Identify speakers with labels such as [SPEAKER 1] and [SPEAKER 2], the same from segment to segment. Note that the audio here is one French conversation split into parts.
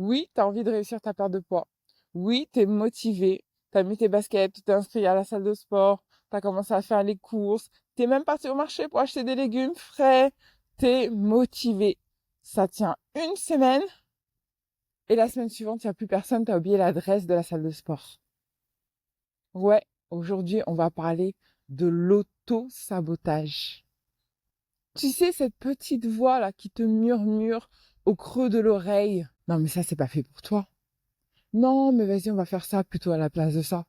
[SPEAKER 1] Oui, tu as envie de réussir ta perte de poids. Oui, tu es motivé. Tu as mis tes baskets, tu t'es inscrit à la salle de sport, tu as commencé à faire les courses. Tu es même parti au marché pour acheter des légumes frais. Tu es motivé. Ça tient une semaine et la semaine suivante, il n'y a plus personne. Tu as oublié l'adresse de la salle de sport. Ouais, aujourd'hui, on va parler de l'auto-sabotage. Tu sais, cette petite voix là qui te murmure au creux de l'oreille. Non, mais ça, c'est pas fait pour toi. Non, mais vas-y, on va faire ça plutôt à la place de ça.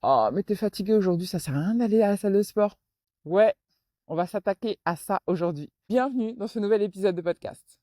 [SPEAKER 1] Oh, mais t'es fatigué aujourd'hui, ça sert à rien d'aller à la salle de sport. Ouais, on va s'attaquer à ça aujourd'hui. Bienvenue dans ce nouvel épisode de podcast.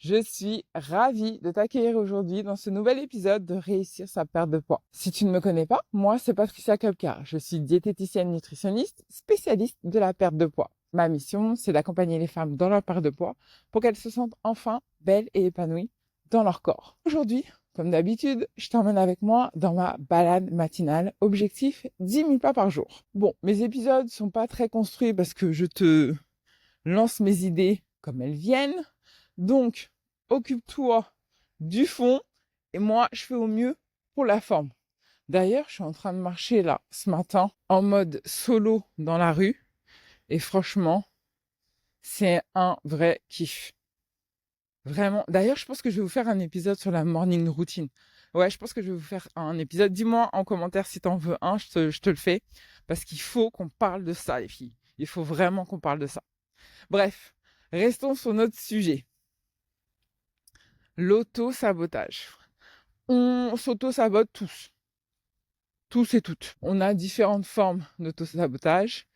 [SPEAKER 1] Je suis ravie de t'accueillir aujourd'hui dans ce nouvel épisode de Réussir sa perte de poids. Si tu ne me connais pas, moi c'est Patricia Kopka. Je suis diététicienne nutritionniste, spécialiste de la perte de poids. Ma mission, c'est d'accompagner les femmes dans leur perte de poids pour qu'elles se sentent enfin belles et épanouies dans leur corps. Aujourd'hui, comme d'habitude, je t'emmène avec moi dans ma balade matinale. Objectif 10 000 pas par jour. Bon, mes épisodes sont pas très construits parce que je te lance mes idées comme elles viennent. Donc, occupe-toi du fond et moi, je fais au mieux pour la forme. D'ailleurs, je suis en train de marcher là, ce matin, en mode solo dans la rue. Et franchement, c'est un vrai kiff. Vraiment. D'ailleurs, je pense que je vais vous faire un épisode sur la morning routine. Ouais, je pense que je vais vous faire un épisode. Dis-moi en commentaire si t'en veux un, je te le fais. Parce qu'il faut qu'on parle de ça, les filles. Il faut vraiment qu'on parle de ça. Bref, restons sur notre sujet. L'auto-sabotage. On s'auto-sabote tous. Tous et toutes. On a différentes formes d'auto-sabotage.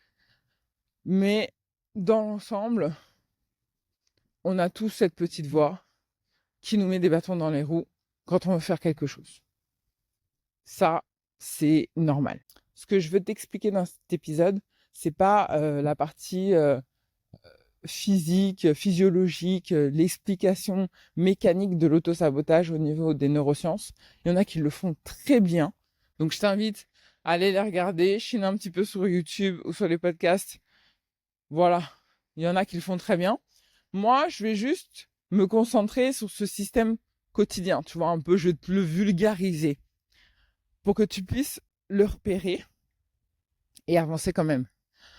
[SPEAKER 1] Mais dans l'ensemble, on a tous cette petite voix qui nous met des bâtons dans les roues quand on veut faire quelque chose. Ça, c'est normal. Ce que je veux t'expliquer dans cet épisode, c'est pas la partie physique, physiologique, l'explication mécanique de l'auto-sabotage au niveau des neurosciences. Il y en a qui le font très bien. Donc, je t'invite à aller les regarder, chiner un petit peu sur YouTube ou sur les podcasts. Voilà. Il y en a qui le font très bien. Moi, je vais juste me concentrer sur ce système quotidien. Tu vois, un peu, je vais te le vulgariser pour que tu puisses le repérer et avancer quand même.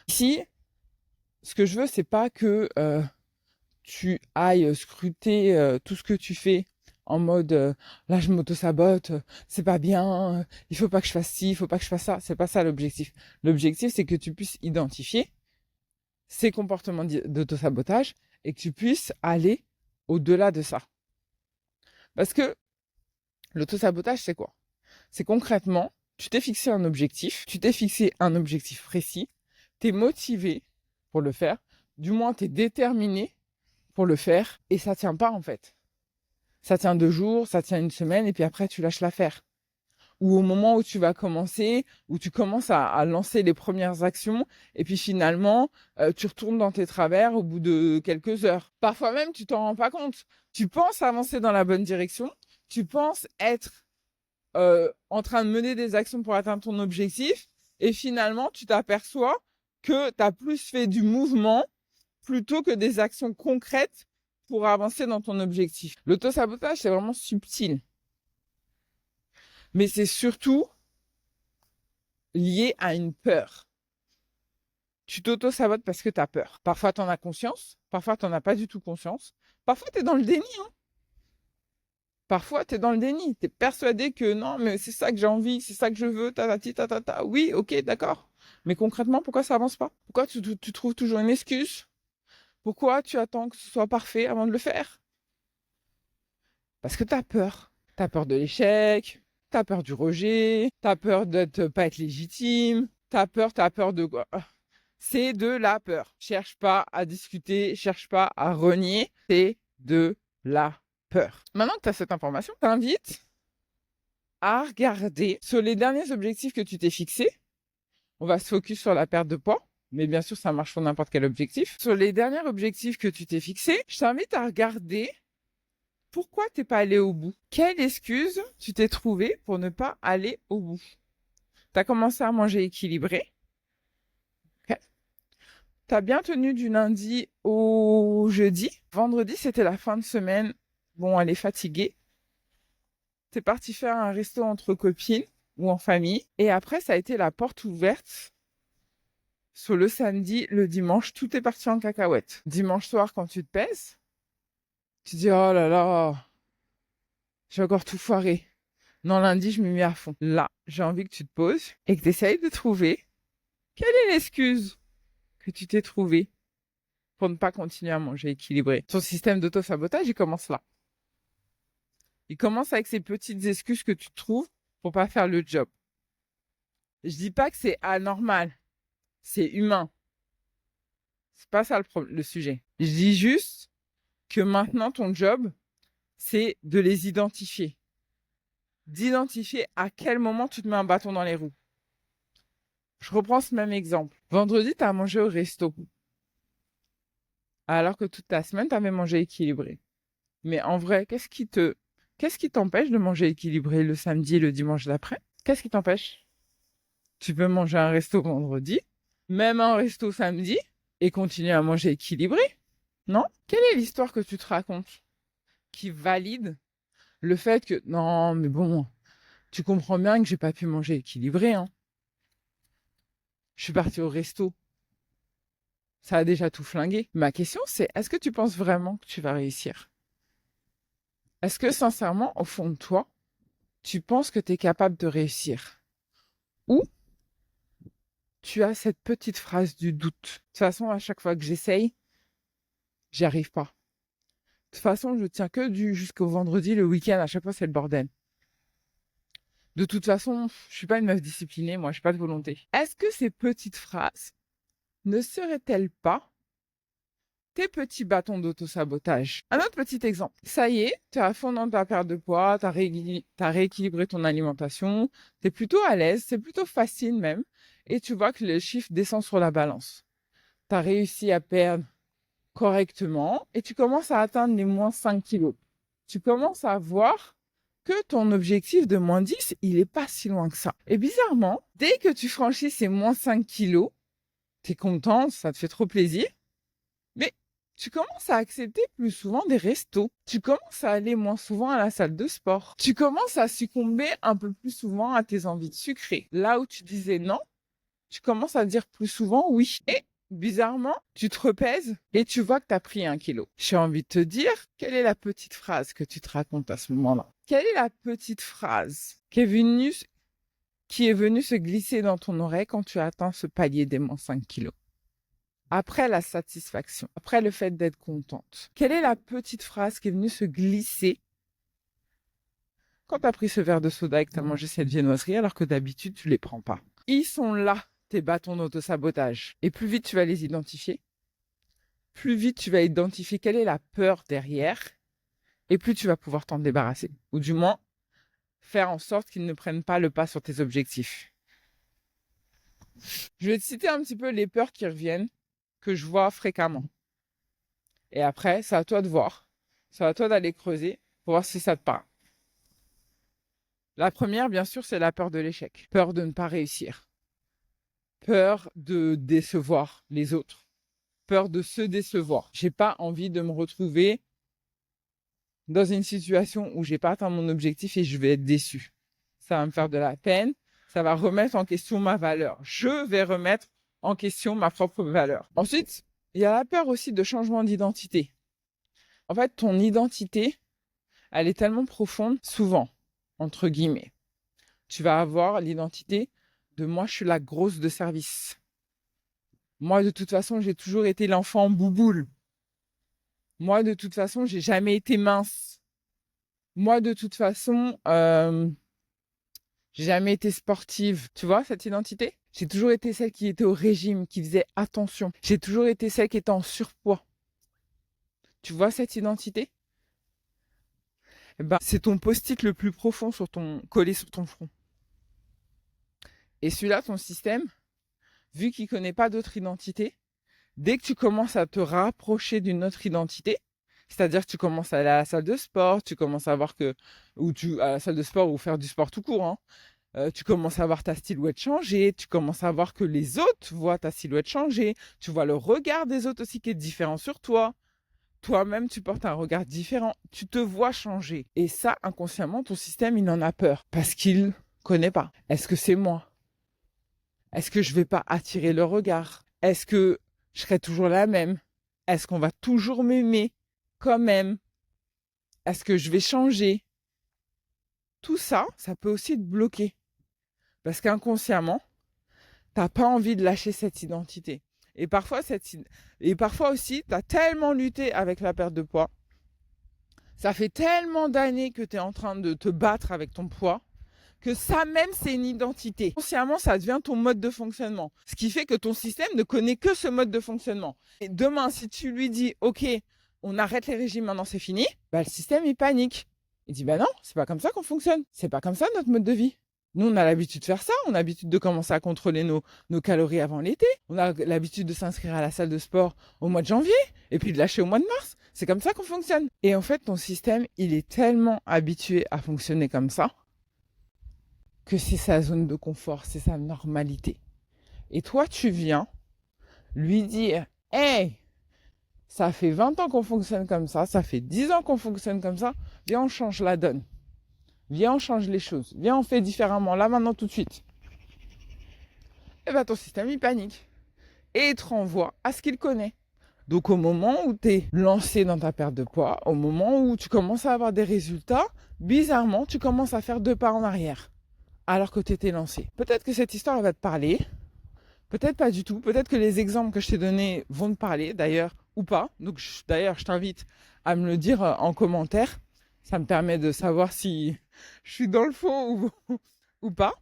[SPEAKER 1] Ici, ce que je veux, c'est pas que tu ailles scruter tout ce que tu fais en mode là je m'auto-sabote, c'est pas bien, il faut pas que je fasse ci, il faut pas que je fasse ça. C'est pas ça l'objectif. L'objectif, c'est que tu puisses identifier ces comportements d'auto-sabotage et que tu puisses aller au-delà de ça. Parce que l'auto-sabotage, c'est quoi? C'est concrètement, tu t'es fixé un objectif précis, tu es motivé pour le faire, du moins tu es déterminé pour le faire, et ça tient pas en fait. Ça tient 2 jours, ça tient une semaine, et puis après tu lâches l'affaire. Ou au moment où tu vas commencer, où tu commences à lancer les premières actions, et puis finalement, tu retournes dans tes travers au bout de quelques heures. Parfois même, tu t'en rends pas compte. Tu penses avancer dans la bonne direction, tu penses être en train de mener des actions pour atteindre ton objectif, et finalement, tu t'aperçois que tu as plus fait du mouvement plutôt que des actions concrètes pour avancer dans ton objectif. L'auto-sabotage, c'est vraiment subtil. Mais c'est surtout lié à une peur. Tu t'auto-sabotes parce que tu as peur. Parfois, tu en as conscience. Parfois, tu n'en as pas du tout conscience. Parfois, tu es dans le déni. Parfois, tu es dans le déni. Tu es persuadé que non, mais c'est ça que j'ai envie, c'est ça que je veux, tatati, tatata. Oui, ok, d'accord. Mais concrètement, pourquoi ça avance pas? Pourquoi tu trouves toujours une excuse? Pourquoi tu attends que ce soit parfait avant de le faire? Parce que tu as peur. Tu as peur de l'échec, tu as peur du rejet, tu as peur de ne pas être légitime, tu as peur de quoi? C'est de la peur. Cherche pas à discuter, cherche pas à renier, c'est de la peur. Maintenant que tu as cette information, je t'invite à regarder sur les derniers objectifs que tu t'es fixés. On va se focus sur la perte de poids, mais bien sûr, ça marche sur n'importe quel objectif. Sur les derniers objectifs que tu t'es fixés, je t'invite à regarder pourquoi t'es pas allé au bout. Quelle excuse tu t'es trouvé pour ne pas aller au bout? Tu as commencé à manger équilibré. Okay. Tu as bien tenu du lundi au jeudi. Vendredi, c'était la fin de semaine. Bon, elle est fatiguée. Tu es parti faire un resto entre copines ou en famille. Et après, ça a été la porte ouverte. Sur le samedi, le dimanche, tout est parti en cacahuète. Dimanche soir, quand tu te pèses, tu dis, oh là là, j'ai encore tout foiré. Non, lundi, je m'y mets à fond. Là, j'ai envie que tu te poses et que tu essayes de trouver quelle est l'excuse que tu t'es trouvée pour ne pas continuer à manger équilibré. Ton système d'auto-sabotage, il commence là. Il commence avec ces petites excuses que tu trouves pour pas faire le job. Je dis pas que c'est anormal. C'est humain. C'est pas ça le sujet. Je dis juste que maintenant, ton job, c'est de les identifier. D'identifier à quel moment tu te mets un bâton dans les roues. Je reprends ce même exemple. Vendredi, tu as mangé au resto. Alors que toute ta semaine, tu avais mangé équilibré. Mais en vrai, qu'est-ce qui t'empêche de manger équilibré le samedi et le dimanche d'après? Qu'est-ce qui t'empêche? Tu peux manger un resto vendredi, même un resto samedi, et continuer à manger équilibré? Non? Quelle est l'histoire que tu te racontes qui valide le fait que, non, mais bon, tu comprends bien que j'ai pas pu manger équilibré, hein. Je suis partie au resto. Ça a déjà tout flingué. Ma question, c'est, est-ce que tu penses vraiment que tu vas réussir? Est-ce que, sincèrement, au fond de toi, tu penses que tu es capable de réussir? Ou tu as cette petite phrase du doute? De toute façon, à chaque fois que j'essaye, j'y arrive pas. De toute façon, je tiens que jusqu'au vendredi, le week-end, à chaque fois, c'est le bordel. De toute façon, je suis pas une meuf disciplinée, moi, je n'ai pas de volonté. Est-ce que ces petites phrases ne seraient-elles pas tes petits bâtons d'auto-sabotage? Un autre petit exemple. Ça y est, tu es à fond dans ta perte de poids, tu as rééquilibré ton alimentation, tu es plutôt à l'aise, c'est plutôt facile même, et tu vois que le chiffre descend sur la balance. Tu as réussi à perdre correctement et tu commences à atteindre les moins 5 kilos. Tu commences à voir que ton objectif de moins 10, il n'est pas si loin que ça. Et bizarrement, dès que tu franchis ces moins 5 kilos, tu es content, ça te fait trop plaisir, mais tu commences à accepter plus souvent des restos. Tu commences à aller moins souvent à la salle de sport. Tu commences à succomber un peu plus souvent à tes envies de sucrer. Là où tu disais non, tu commences à dire plus souvent oui. Et bizarrement, tu te repèses et tu vois que tu as pris 1 kilo. J'ai envie de te dire, quelle est la petite phrase que tu te racontes à ce moment-là? Quelle est la petite phrase qui est venue se glisser dans ton oreille quand tu as atteint ce palier des moins 5 kilos? Après la satisfaction, après le fait d'être contente, quelle est la petite phrase qui est venue se glisser quand tu as pris ce verre de soda et que tu as mangé cette viennoiserie alors que d'habitude tu les prends pas? Ils sont là, tes bâtons d'auto-sabotage. Et plus vite tu vas les identifier, plus vite tu vas identifier quelle est la peur derrière et plus tu vas pouvoir t'en débarrasser. Ou du moins, faire en sorte qu'ils ne prennent pas le pas sur tes objectifs. Je vais te citer un petit peu les peurs qui reviennent, que je vois fréquemment. Et après, c'est à toi de voir. C'est à toi d'aller creuser pour voir si ça te parle. La première, bien sûr, c'est la peur de l'échec. Peur de ne pas réussir. Peur de décevoir les autres. Peur de se décevoir. J'ai pas envie de me retrouver dans une situation où j'ai pas atteint mon objectif et je vais être déçu. Ça va me faire de la peine. Ça va remettre en question ma valeur. Je vais remettre en question ma propre valeur. Ensuite, il y a la peur aussi de changement d'identité. En fait, ton identité, elle est tellement profonde, souvent, entre guillemets. Tu vas avoir l'identité de moi, je suis la grosse de service. Moi, de toute façon, j'ai toujours été l'enfant bouboule. Moi, de toute façon, j'ai jamais été mince. Moi, de toute façon, j'ai jamais été sportive. Tu vois, cette identité? J'ai toujours été celle qui était au régime, qui faisait attention. J'ai toujours été celle qui était en surpoids. Tu vois cette identité? Eh ben, c'est ton post-it le plus profond collé sur ton front. Et celui-là, ton système, vu qu'il ne connaît pas d'autre identité, dès que tu commences à te rapprocher d'une autre identité, c'est-à-dire que tu commences à aller à la salle de sport, tu commences à voir à la salle de sport ou faire du sport tout court, hein, Tu commences à voir ta silhouette changer, tu commences à voir que les autres voient ta silhouette changer, tu vois le regard des autres aussi qui est différent sur toi. Toi-même, tu portes un regard différent, tu te vois changer. Et ça, inconsciemment, ton système, il en a peur parce qu'il connaît pas. Est-ce que c'est moi? Est-ce que je vais pas attirer le regard? Est-ce que je serai toujours la même? Est-ce qu'on va toujours m'aimer quand même? Est-ce que je vais changer? Tout ça, ça peut aussi te bloquer. Parce qu'inconsciemment, t'as pas envie de lâcher cette identité. Et parfois aussi, tu as tellement lutté avec la perte de poids. Ça fait tellement d'années que tu es en train de te battre avec ton poids que ça même, c'est une identité. Consciemment, ça devient ton mode de fonctionnement. Ce qui fait que ton système ne connaît que ce mode de fonctionnement. Et demain, si tu lui dis, OK, on arrête les régimes, maintenant c'est fini, le système, il panique. Il dit, non, c'est pas comme ça qu'on fonctionne. C'est pas comme ça notre mode de vie. Nous, on a l'habitude de faire ça. On a l'habitude de commencer à contrôler nos calories avant l'été. On a l'habitude de s'inscrire à la salle de sport au mois de janvier et puis de lâcher au mois de mars. C'est comme ça qu'on fonctionne. Et en fait, ton système, il est tellement habitué à fonctionner comme ça que c'est sa zone de confort, c'est sa normalité. Et toi, tu viens lui dire, hey, ça fait 20 ans qu'on fonctionne comme ça fait 10 ans qu'on fonctionne comme ça, viens, on change la donne. Viens, on change les choses. Viens, on fait différemment, là, maintenant, tout de suite. Et ton système, il panique. Et il te renvoie à ce qu'il connaît. Donc, au moment où tu es lancé dans ta perte de poids, au moment où tu commences à avoir des résultats, bizarrement, tu commences à faire 2 pas en arrière. Alors que tu étais lancé. Peut-être que cette histoire elle va te parler, peut-être pas du tout, peut-être que les exemples que je t'ai donnés vont te parler d'ailleurs ou pas. Donc d'ailleurs, je t'invite à me le dire en commentaire. Ça me permet de savoir si je suis dans le faux ou pas.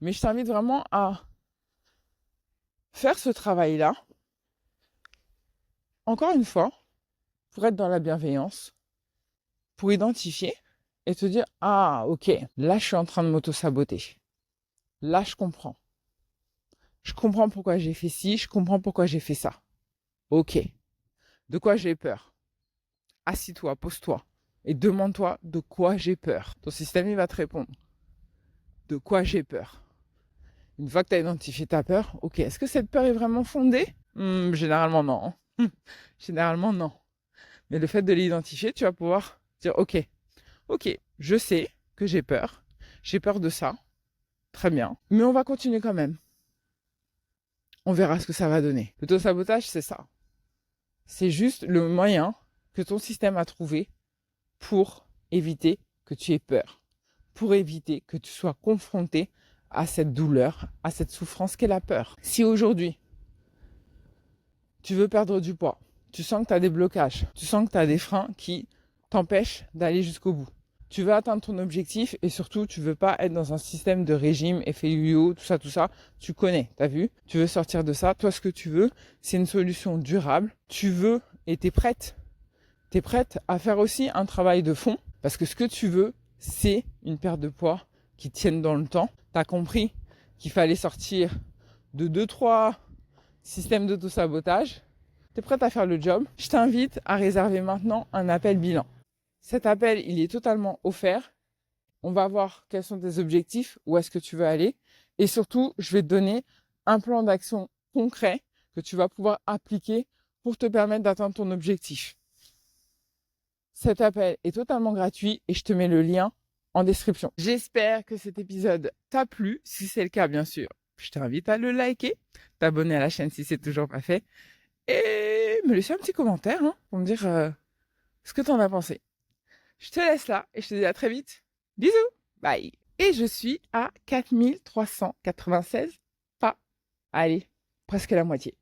[SPEAKER 1] Mais je t'invite vraiment à faire ce travail-là, encore une fois, pour être dans la bienveillance, pour identifier et te dire, ah ok, là je suis en train de m'auto-saboter. Là je comprends. Je comprends pourquoi j'ai fait ci, je comprends pourquoi j'ai fait ça. Ok. De quoi j'ai peur? Assis-toi, pose-toi et demande-toi de quoi j'ai peur. Ton système, il va te répondre. De quoi j'ai peur? Une fois que tu as identifié ta peur, ok, est-ce que cette peur est vraiment fondée? Généralement non. Généralement non. Mais le fait de l'identifier, tu vas pouvoir dire, ok, je sais que j'ai peur de ça, très bien, mais on va continuer quand même. On verra ce que ça va donner. L'auto-sabotage, c'est ça. C'est juste le moyen que ton système a trouvé pour éviter que tu aies peur, pour éviter que tu sois confronté à cette douleur, à cette souffrance qu'est la peur. Si aujourd'hui, tu veux perdre du poids, tu sens que tu as des blocages, tu sens que tu as des freins qui t'empêchent d'aller jusqu'au bout. Tu veux atteindre ton objectif et surtout, tu veux pas être dans un système de régime, effet yo-yo, tout ça. Tu connais, t'as vu? Tu veux sortir de ça. Toi, ce que tu veux, c'est une solution durable. Tu veux et t'es prête. T'es prête à faire aussi un travail de fond parce que ce que tu veux, c'est une perte de poids qui tienne dans le temps. T'as compris qu'il fallait sortir de 2-3 systèmes d'auto-sabotage. T'es prête à faire le job. Je t'invite à réserver maintenant un appel bilan. Cet appel, il est totalement offert. On va voir quels sont tes objectifs, où est-ce que tu veux aller. Et surtout, je vais te donner un plan d'action concret que tu vas pouvoir appliquer pour te permettre d'atteindre ton objectif. Cet appel est totalement gratuit et je te mets le lien en description. J'espère que cet épisode t'a plu. Si c'est le cas, bien sûr, je t'invite à le liker, t'abonner à la chaîne si c'est toujours pas fait et me laisser un petit commentaire pour me dire ce que t'en as pensé. Je te laisse là et je te dis à très vite. Bisous, bye. Et je suis à 4396 pas. Allez, presque la moitié.